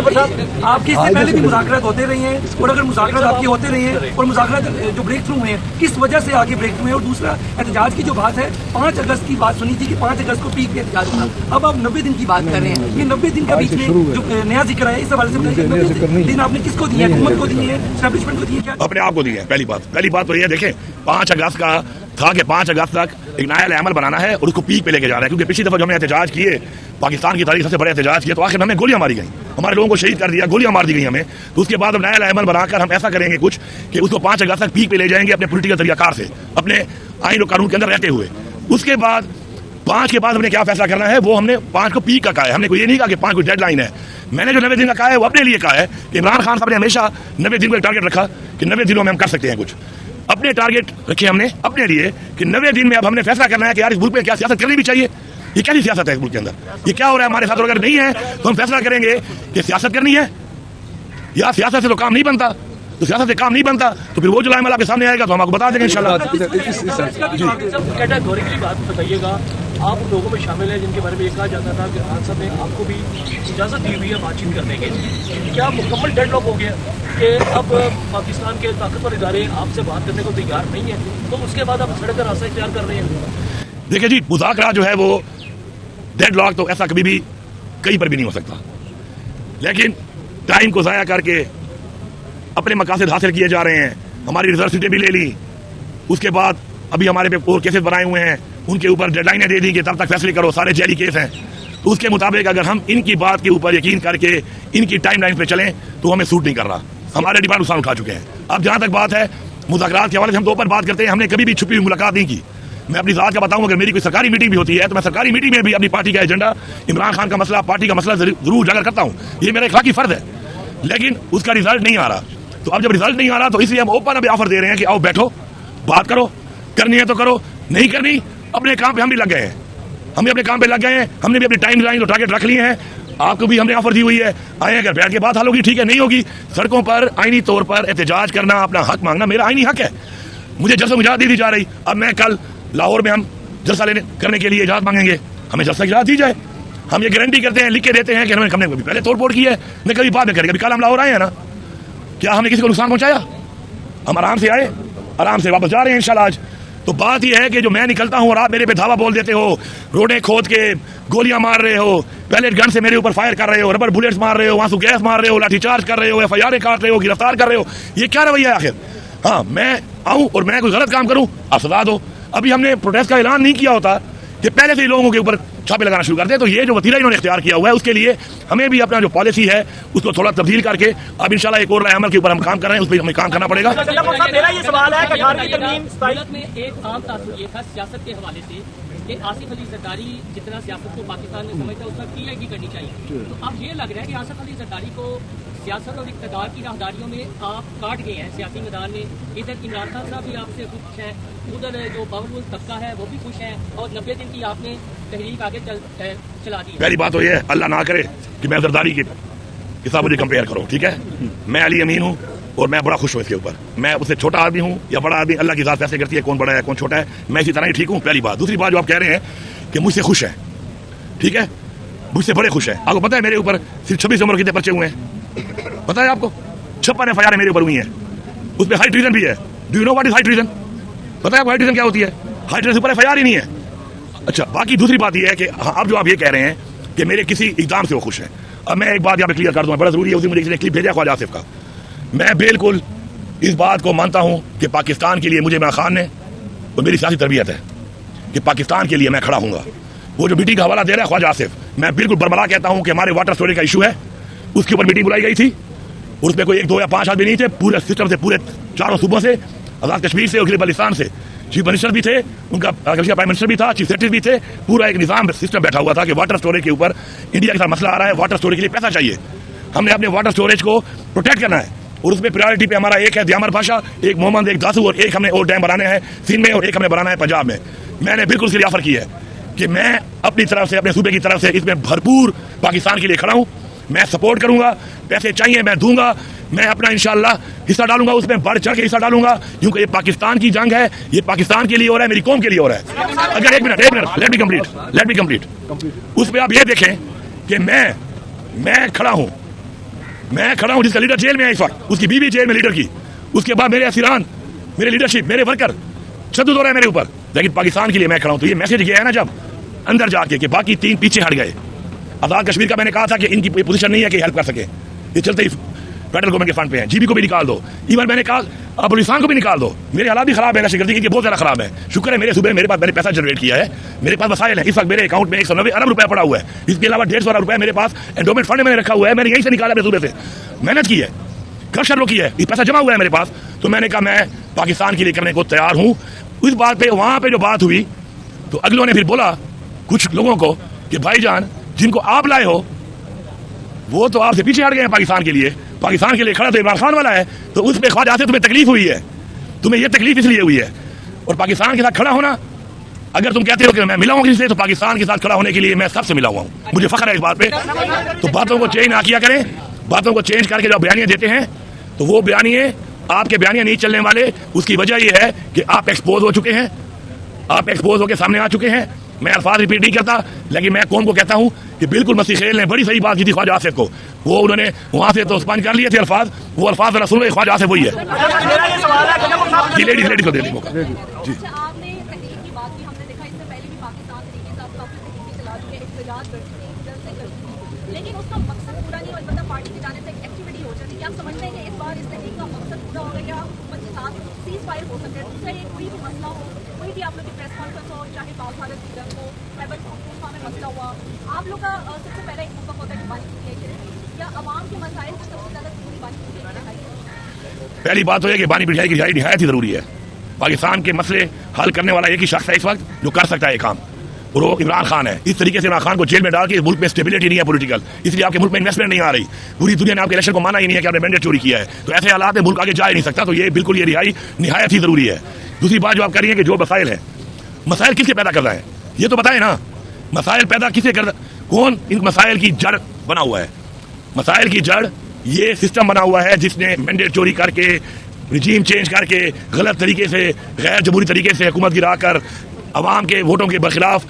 आपकी इससे पहले भी मुज़ाकरात होते रहे हैं, और अगर मुज़ाकरात आपकी होते रहे हैं और मुज़ाकरात जो ब्रेक थ्रू हुए हैं किस वजह से आगे ब्रेक थ्रू है। और दूसरा एहतजाज की जो बात है 5 अगस्त की बात सुनी थी कि 5 अगस्त को पीक पे एहतजाज होगा, अब आप 90 दिन की बात कर रहे हैं। ये 90 दिन के बीच में जो नया जिक्र है इस हवाले से 90 दिन आपने किसको दिया है? हुकूमत को दिए हैं, एस्टैब्लिशमेंट को दिए, क्या अपने आप को दिए हैं? पहली बात तो ये देखें 5 अगस्त का था कि 5 अगस्त तक एक नया अमल बनाना है और उसको पीक पे लेके जा रहा है, क्योंकि पिछली दफा जो हमने एहतजाज किए पाकिस्तान की तारीख सबसे बड़े एहतजाज किए तो आखिर हमें गोलियां मारी गई, हमारे लोगों को शहीद कर दिया, गोलियां मार दी गई हमें। तो उसके बाद हम नया अमल बनाकर हम ऐसा करेंगे कुछ कि उसको 5 अगस्त तक पीक पे ले जाएंगे अपने पॉलिटिकल तरीकाकार से, अपने आइन और कानून के अंदर रहते हुए। उसके बाद 5 के बाद हमने क्या फैसला करना है वो हमने 5 को पीक का कहा है। हमने कोई ये नहीं कहा कि 5 को डेडलाइन है। मैंने जो 90 दिन का कहा है वो अपने लिए कहा है कि इमरान खान साहब ने हमेशा 90 दिन को एक टारगेट रखा कि 90 दिनों में हम कर सकते हैं कुछ, अपने टारगेट रखे हमने अपने लिए कि 90 दिन में अब हमने फैसला करना है कि यार इस मुल्क में क्या सियासत करनी भी चाहिए, ये कैसी सियासत है इस मुल्क के अंदर, ये क्या हो रहा है हमारे साथ। और अगर नहीं है तो हम फैसला करेंगे कि सियासत करनी है या सियासत से तो काम नहीं बनता, तो सियासत से काम नहीं बनता तो फिर वो जो अमल आपके सामने आएगा तो हम आपको बता देंगे इंशाल्लाह। कैटेगोरिकली बात बताइएगा, आप उन लोगों में शामिल हैं जिनके बारे में ये कहा जाता था कि खान साहब ने आपको भी इजाज़त दी हुई है बातचीत करने के लिए, क्या मुकम्मल डेडलॉक हो गया कि अब पाकिस्तान के ताकतवर इदारे आपसे बात करने को तैयार नहीं है, तो उसके बाद आप सड़क का रास्ता इख्तियार कर रहे हैं? देखिए जी, मुज़ाकरा जो है वो डेडलॉक तो ऐसा कभी भी कहीं पर भी नहीं हो सकता, लेकिन टाइम को ज़ाया करके अपने मकासद हासिल किए जा रहे हैं। हमारी रिजर्व सीटें भी ले ली, उसके बाद अभी हमारे पे और केसेस बनाए हुए हैं, उनके ऊपर डेडलाइनें दे दी कि तब तक फैसले करो, सारे जैली केस हैं। तो उसके मुताबिक अगर हम इनकी बात के ऊपर यकीन करके इनकी टाइमलाइन पे चलें तो हमें सूट नहीं कर रहा, हमारे डिमांड नुकसान उठा चुके हैं। अब जहाँ तक बात है मुज़ाकरात के हवाले से हम दो पर बात करते हैं, हमने कभी भी छुपी हुई मुलाकात नहीं की। मैं अपनी ज़ात का बताऊं, अगर मेरी कोई सरकारी मीटिंग भी होती है तो मैं सरकारी मीटिंग में भी अपनी पार्टी का एजेंडा, इमरान खान का मसला, पार्टी का मसला जरूर उजागर करता हूँ, ये मेरा इखलाकी फर्ज है, लेकिन उसका रिजल्ट नहीं आ रहा। तो अब जब रिजल्ट नहीं आ रहा तो इसलिए हम ओपन अभी ऑफर दे रहे हैं कि आओ बैठो, बात करो, करनी है तो करो, नहीं करनी अपने काम पे हम भी लग गए हैं, हम भी अपने काम पे लग गए हैं, हमने भी अपनी टाइम लाइन और टारगेट रख लिए हैं। आपको भी हमने ऑफर दी हुई है, आए अगर बैठ के बात हल होगी ठीक है, नहीं होगी सड़कों पर आईनी तौर पर एहतजाज करना, अपना हक मांगना मेरा आईनी हक है, मुझे जलसे में इजाज़त दी जा रही। अब मैं कल लाहौर में हम जलसा करने के लिए इजाज़त मांगेंगे, हमें जलसा की इजाज़त दी जाए, हम ये गारंटी करते हैं, लिख के देते हैं कि हमने कभी पहले तोड़ फोड़ की है, न कभी बाद में करेंगे। कल हम लाहौर आए हैं ना, क्या हमने किसी को नुकसान पहुंचाया? हम आराम से आए, आराम से वापस जा रहे हैं इंशाल्लाह आज। तो बात यह है कि जो मैं निकलता हूँ और आप मेरे पे धावा बोल देते हो, रोडें खोद के गोलियां मार रहे हो, पैलेट गन से मेरे ऊपर फायर कर रहे हो, रबर बुलेट्स मार रहे हो, आंसू गैस मार रहे हो, लाठीचार्ज कर रहे हो, FIR काट रहे हो, गिरफ्तार कर रहे हो, ये क्या रवैया है आखिर? हाँ, मैं आऊँ और मैं कोई गलत काम करूँ आप सजा दो। अभी हमने प्रोटेस्ट का ऐलान नहीं किया होता कि पहले से ही लोगों के ऊपर छापे लगाना शुरू कर दे। तो ये जो वतीरा इन्होंने इख्तियार किया हुआ है उसके लिए हमें भी अपना जो पॉलिसी है उसको थोड़ा तब्दील करके अब इंशाल्लाह एक और राय अमल के ऊपर हम काम कर रहे हैं, उस पर हमें काम करना पड़ेगा। मेरा ये सवाल है कि 18वीं तरमीम में एक आम तासुर ये था सियासत के हवाले से कि आसिफ अली जरदारी जितना सियासत को पाकिस्तान में समझता है उसका TIG करनी चाहिए। तो अब ये लग रहा है कि आसिफ अली जरदारी को सियासत और इक़्तिदार की राहदारियों में आप काट गए हैं सियासी मैदान में। इधर इमरान खान साहब भी आपसे खुश हैं, उधर जो बावजूद तबका है वो भी खुश है, और 90 दिन की आपने तहरीक आगे चला दी है। पहली बात तो ये है, अल्लाह ना करे कि मैं जरदारी के साथ मुझे कंपेयर करो, ठीक है? मैं अली अमीन हूँ और मैं बड़ा खुश हूँ इसके ऊपर। मैं उससे छोटा आदमी हूँ या बड़ा आदमी, अल्लाह की ज़ात फैसले करती है कौन बड़ा है कौन छोटा है, मैं इसी तरह ही ठीक हूँ। पहली बात। दूसरी बात जो आप कह रहे हैं कि मुझसे खुश है, ठीक है, मुझसे बड़े खुश है। आपको पता है मेरे ऊपर सिर्फ 26 नंबर कितने पर्चे हुए हैं पता है आपको? 56 FIR मेरे ऊपर हुई है, उसमें हाई ट्रीजन भी है। Do you know what is high treason? पता है आपको हाई ट्रीजन क्या होती है? हाई ट्रीजन ऊपर FIR ही नहीं है। अच्छा, बाकी दूसरी बात यह है कि हाँ, अब जो आप ये कह रहे हैं कि मेरे किसी इक़दाम से वो खुश है, अब मैं एक बात यहाँ पे क्लियर कर दूँ, बड़ा जरूरी है, उसी मुझे क्लिप भेजा ख्वाजा आसिफ का। मैं बिल्कुल इस बात को मानता हूँ कि पाकिस्तान के लिए मुझे इमरान खान ने, और मेरी सियासी तरबियत है कि पाकिस्तान के लिए मैं खड़ा हूँगा। वो जो मीटिंग का हवाला दे रहा है ख्वाजा आसिफ, मैं बिल्कुल बरमला कहता हूँ कि हमारे वाटर स्टोरेज का इशू है, उसके ऊपर मीटिंग बुलाई गई थी, उसमें कोई 1, 2 या 5 आदमी नहीं थे, पूरे सिस्टम से, पूरे 4 सूबों से, आज़ाद कश्मीर से और गिलगित बल्तिस्तान से चीफ मिनिस्टर भी थे, उनका प्राइम मिनिस्टर भी था, चीफ सेक्रेटरी भी थे, पूरा एक निज़ाम सिस्टम बैठा हुआ था कि वाटर स्टोरेज के ऊपर इंडिया के साथ मसला आ रहा है, वाटर स्टोरेज के लिए पैसा चाहिए, हमने अपने वाटर स्टोरेज को प्रोटेक्ट करना है। और उसमें प्रायोरिटी पे हमारा एक है दियामर भाषा, एक मोहम्मद, एक दासू, और एक हमने और डैम बनाने हैं सिंध में और एक हमने बनाना है पंजाब में। मैंने बिल्कुल इसके लिए ऑफर की है कि मैं अपनी तरफ से, अपने सूबे की तरफ से इसमें भरपूर पाकिस्तान के लिए खड़ा हूँ, मैं सपोर्ट करूंगा, पैसे चाहिए मैं दूंगा, मैं अपना इंशाल्लाह हिस्सा डालूंगा, उसमें बढ़ चढ़ के हिस्सा डालूंगा, क्योंकि ये पाकिस्तान की जंग है, ये पाकिस्तान के लिए हो रहा है, मेरी कौम के लिए हो रहा है। अगर एक मिनट लेट मी कंप्लीट। उसमें आप ये देखें कि मैं खड़ा हूं मैं खड़ा हूं जिसका लीडर जेल में है इस वक्त, उसकी बीवी जेल में लीडर की, उसके बाद मेरे असीरान, मेरे लीडरशिप, मेरे वर्कर शद्दुद हो रहे हैं मेरे ऊपर, लेकिन पाकिस्तान के लिए मैं खड़ा हूं। तो ये मैसेज गया है ना जब अंदर जाके कि बाकी 3 पीछे हट गए। आजाद कश्मीर का मैंने कहा था कि इनकी पोजीशन नहीं है कि हेल्प कर सके, ये चलते ही फेडरल गवर्नमेंट के फंड पे हैं। जीबी को भी निकाल दो, इवन मैंने कहा बलूचिस्तान को भी निकाल दो। मेरे हालात भी खराब है, नशेगर्दी के बहुत ज्यादा खराब है। शुक्र है मेरे सूबे मेरे पास, मैंने पैसा जनरेट किया है, मेरे पास वसाइल है। इस वक्त मेरे अकाउंट में 190 अरब रुपया पड़ा हुआ है। इसके अलावा 150 अरब रुपया मेरे पास एंडोमेंट फंड में रखा हुआ है, मैंने यहीं से निकाला अपने सूबे से, मेहनत की है, खर्च की है, ये पैसा जमा हुआ है मेरे पास। तो मैंने कहा मैं पाकिस्तान के लिए करने को तैयार हूँ। इस बात पे वहां पे जो बात हुई तो अगलों ने फिर बोला कुछ लोगों को कि भाईजान जिनको आप लाए हो वो तो आपसे पीछे हट गए हैं पाकिस्तान के लिए, पाकिस्तान के लिए खड़ा तो इमरान खान वाला है, तो उस पर ख्वाजा से तुम्हें तकलीफ हुई है, तुम्हें ये तकलीफ इसलिए हुई है। और पाकिस्तान के साथ खड़ा होना, अगर तुम कहते हो कि मैं मिला हूं किसी से, तो पाकिस्तान के साथ खड़ा होने के लिए मैं सबसे मिला हुआ हूं, मुझे फख्र है इस बात पे। तो बातों को चेंज ना किया करें, बातों को चेंज करके जो बयानियां देते हैं तो वो बयानियां आपके बयानियां नहीं चलने वाले। उसकी वजह यह है कि आप एक्सपोज हो चुके हैं, आप एक्सपोज होकर सामने आ चुके हैं। मैं अल्फाज रिपीट नहीं करता, लेकिन मैं कौम को कहता हूँ कि बिल्कुल मसीह खेल ने बड़ी सही बात की थी ख्वाजा आसिफ को, वो उन्होंने वहां से तो स्पंज कर लिए थे अल्फाज, वो अल्फाज जरा सुन लो, ख्वाजा आसिफ वही है। जी लेडीज को दे दी मौका जी। आपने तहरीक की बात की, हमने देखा इससे पहले भी पाकिस्तान तरीके से आप काफी तहरीक चला चुके हैं, इख्तिलाफ कर चुके हैं, जल्द से कर चुके हैं, लेकिन उसका मकसद पूरा नहीं हो, मतलब पार्टी के जाने से एक एक्टिविटी हो जाती है। आप समझते हैं कि इस बार इस तहरीक का मकसद पूरा हो गया, हुकूमत के साथ सीज फायर हो सकता है। दूसरा ये कोई भी मसला हो, कोई भी आप लोग की प्रेस कॉन्फ्रेंस हो, चाहे पाक भारत की जंग हो, खैबर पख्तूनख्वा में मसला हुआ, आप लोग का सबसे पहला एक मुद्दा होता है कि बानी की या अवाम के मसाइल की सबसे ज्यादा जरूरी बानी की। पहली बात तो है कि बानी पिटाई की रिहाई निहायत ही जरूरी है। पाकिस्तान के मसले हल करने वाला एक ही शख्स है इस वक्त जो कर सकता है ये काम, और वो इमरान खान है। इस तरीके से इमरान खान को जेल में डाल के मुल्क में स्टेबिलिटी नहीं है पॉलिटिकल, इसलिए आपके मुल्क में इन्वेस्टमेंट नहीं आ रही। पूरी दुनिया ने आपके इलेक्शन को माना ही नहीं है कि आपने मैंडेट चोरी किया है, तो ऐसे हालात में मुल्क आगे जा ही नहीं सकता। तो ये बिल्कुल ये रिहाई निहायत ही जरूरी है। दूसरी बात जो आप कर रही है कि जो मसाइल है, मसाइल किससे पैदा कर रहा है ये तो बताए ना, मसाइल पैदा किसे कर, कौन इन मसाइल की जड़ बना हुआ है? मसाइल की जड़ ये सिस्टम बना हुआ है जिसने मैंडेट चोरी करके, रिजीम चेंज करके, गलत तरीके से, गैर जमहूरी तरीके से हुकूमत गिराकर, अवाम के वोटों के बरखिलाफ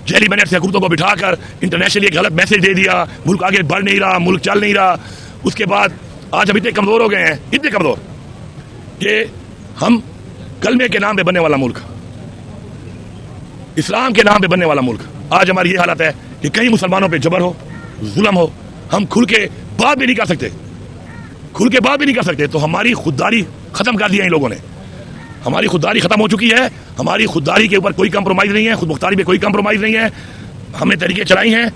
जेली मैनेट से हुकूमतों को बिठाकर इंटरनेशनली एक गलत मैसेज दे दिया, मुल्क आगे बढ़ नहीं रहा, मुल्क चल नहीं रहा। उसके बाद आज हम इतने कमजोर हो गए हैं, इतने कमजोर कि हम कलमे के नाम पे बनने वाला मुल्क, इस्लाम के नाम पे बनने वाला मुल्क, आज हमारी ये हालत है कि कई मुसलमानों पे जबर हो, जुल्म हो, हम खुल के बात भी नहीं कर सकते, खुल के बात भी नहीं कर सकते। तो हमारी खुददारी खत्म कर दी है इन लोगों ने, हमारी खुददारी खत्म हो चुकी है। हमारी खुददारी के ऊपर कोई कंप्रोमाइज नहीं है, खुद मुख्तारी में कोई कंप्रोमाइज नहीं है। हमने तरीके चलाई हैं,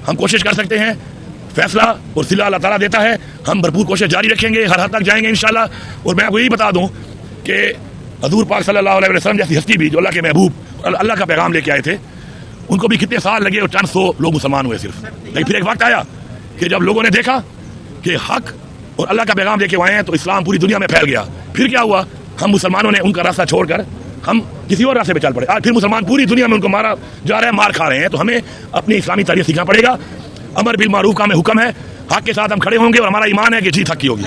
हम कोशिश कर सकते हैं, फैसला और सिला अल्लाह ताला देता है। हम भरपूर कोशिश जारी रखेंगे, हर हद तक जाएंगे इंशाल्लाह। और मैं आपको यही बता दूं कि हजूर पाक सल्लल्लाहु अलैहि वसल्लम जैसी हस्ती भी जो अल्लाह के महबूब और अल्लाह का पैगाम लेके आए थे, उनको भी कितने साल लगे और चंद सौ लोग मुसलमान हुए सिर्फ। लेकिन फिर एक वक्त आया कि जब लोगों ने देखा कि हक और अल्लाह का पैगाम लेके आए हैं तो इस्लाम पूरी दुनिया में फैल गया। फिर क्या हुआ, हम मुसलमानों ने उनका रास्ता छोड़कर हम किसी और रास्ते पे चल पड़े। आज फिर मुसलमान पूरी दुनिया में उनको मारा जा रहा है, मार खा रहे हैं। तो हमें अपनी इस्लामी तारीख सीखना पड़ेगा। अमर बिल मारूफ का हमें हुक्म है, हक के साथ हम खड़े होंगे और हमारा ईमान है कि जीत हक की होगी।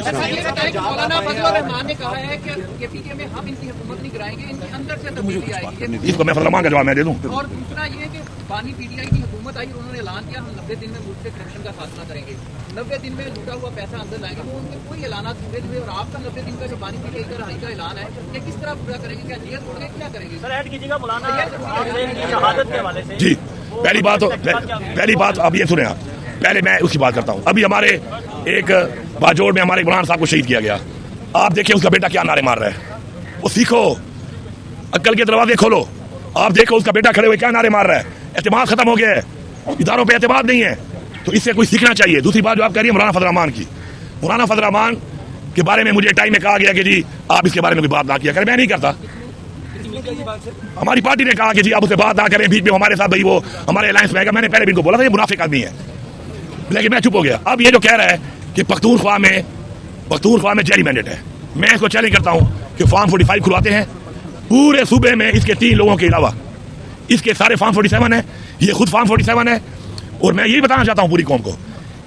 इसको मैं फरमान का जवाब मैं दे दूं। और दूसरा ये कि बानी पीटीआई की हुकूमत आई, उन्होंने ऐलान किया हम 90 दिन में मुल्क से करप्शन का खात्मा करेंगे, 90 दिन में लूटा हुआ पैसा अंदर लाएंगे। वो उनके कोई ऐलानात पूरे हुए और आपका 90 दिन का जो बानी पीटीआई का रहाई का ऐलान है ये किस तरह पूरा करेंगे? क्या जेल छोड़ेंगे, क्या करेंगे? सर ऐड कीजिएगा मौलाना शहादत के हवाले से। जी पहली बात आप ये सुने, आप पहले मैं उसकी बात करता हूँ। अभी हमारे एक बाजोड़ में हमारे मौलाना साहब को शहीद किया गया। आप देखिए उसका बेटा क्या नारे मार रहा है, वो सीखो, अक्ल के दरवाजे खोलो। आप देखो उसका बेटा खड़े हुए क्या नारे मार रहा है। एतमाद खत्म हो गया है, इदारों पे एतमाद नहीं है, तो इससे कोई सीखना चाहिए। दूसरी बात जो आप कह रही है मौलाना फजल रहमान की, मौलाना फजल रहमान के बारे में मुझे टाइम में कहा गया कि जी आप इसके बारे में कोई बात ना किया करें। मैं नहीं करता, हमारी पार्टी ने कहा कि जी आप उससे बात ना करें, बीच में हमारे साथ भाई वो हमारे अलायंस में आएगा। मैंने पहले भी इनको बोला था ये मुनाफिक आदमी है, लेकिन मैं चुप हो गया। अब ये जो कह रहा है कि पख्तूनख्वा में जेली मैंडेट है, मैं इसको चैलेंज करता हूं कि फॉर्म 45 खुलवाते हैं पूरे सूबे में, इसके 3 लोगों के अलावा इसके सारे फॉर्म 47 है, ये खुद फॉर्म 47 है। और मैं यही बताना चाहता हूं पूरी कौम को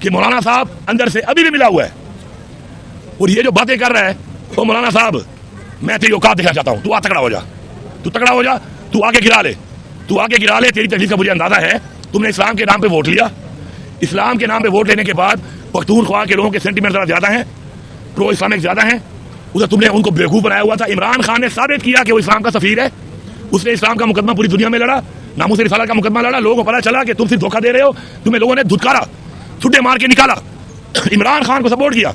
कि मौलाना साहब अंदर से अभी भी मिला हुआ है, और ये जो बातें कर रहा है वो मौलाना साहब मैं तेरी औकात देखना चाहता हूं। तू तगड़ा हो जा, तू तगड़ा हो जा, तू आगे गिरा ले, तू आगे गिरा ले। तेरी तकलीफ का मुझे अंदाजा है, तुमने इस्लाम के नाम पे वोट लिया, इस्लाम के नाम पे वोट लेने के बाद पख्तूनख्वा के लोगों के सेंटीमेंट जरा ज्यादा हैं, प्रो इस्लामिक ज्यादा हैं। उधर तुमने उनको बेवकूफ बनाया हुआ था। इमरान खान ने साबित किया कि वो इस्लाम का सफीर है। उसने इस्लाम का मुकदमा पूरी दुनिया में लड़ा, नामूस रिसालत का मुकदमा लड़ा। लोगों को पता चला कि तुम सिर्फ धोखा दे रहे हो, तुम्हें लोगों ने धुतकारा, छुट्टे मार के निकाला, इमरान खान को सपोर्ट किया।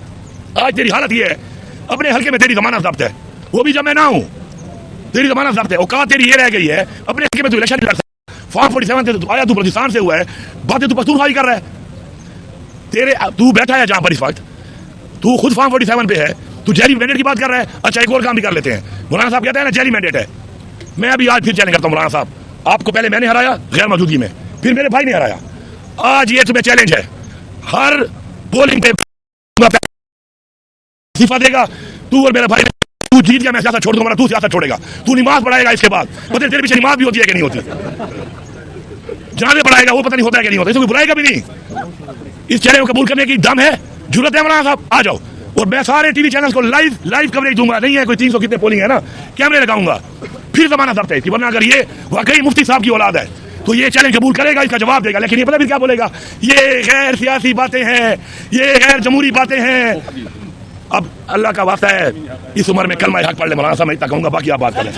आज तेरी हालत ये है, अपने हल्के में तेरी जमानत जब्त है, वो भी जब मैं ना हूं, तेरी जमानत जब्त है। औकात तेरी ये रह गई है, अपने हल्के में तू इलेक्शन लड़ सकता। फॉर्म 47 से आया, तू बलूचिस्तान से हुआ है, बातें तू पख्तूनख्वाही कर रहा है। तू बैठा है जहां पर इस वक्त, तू खुद फॉर्म 47 पे है, तू जेरी मैंडेट की बात कर रहा है। अच्छा, एक और काम भी कर लेते हैं। मौलाना साहब कहते हैं ना जेरी मैंडेट है। मैं अभी आज फिर चैलेंज करता हूं मौलाना साहब, आपको पहले मैंने हराया गैर मौजूदगी में, फिर मेरे भाई ने हराया। आज ये तुम्हें चैलेंज है, हर पोलिंग पे इस्तीफा देगा तू और मेरा भाई। तू जीत गया, मैं सियासत छोड़ दूंगा, तू सियासत छोड़ेगा, तू नमाज पढ़ाएगा। इसके बाद पता तेरे पीछे नमाज भी होती है कि नहीं होती, जनाजे पढ़ाएगा, वो पता नहीं होता है कि नहीं होता, इसको बुलाएगा भी नहीं। इस चैलेंज को कबूल करने की दम है, जरूरत है मौलाना साहब, आ जाओ। और मैं सारे टीवी चैनल्स को लाइव कवरेज दूंगा। नहीं है कोई 300 कितने पोलिंग है ना, कैमरे लगाऊंगा, फिर जमाना जब्त है इसकी। वरना अगर ये वाकई मुफ्ती साहब की औलाद है तो ये चैलेंज कबूल करेगा, इसका जवाब देगा। लेकिन ये पता फिर क्या बोलेगा, ये गैर सियासी बातें हैं, ये गैर जमहूरी बातें हैं। अब अल्लाह का वास्ता है, इस उम्र में कलमा हक पढ़ ले मौलाना साहब, मैं इतना कहूंगा, बाकी आप बात करें।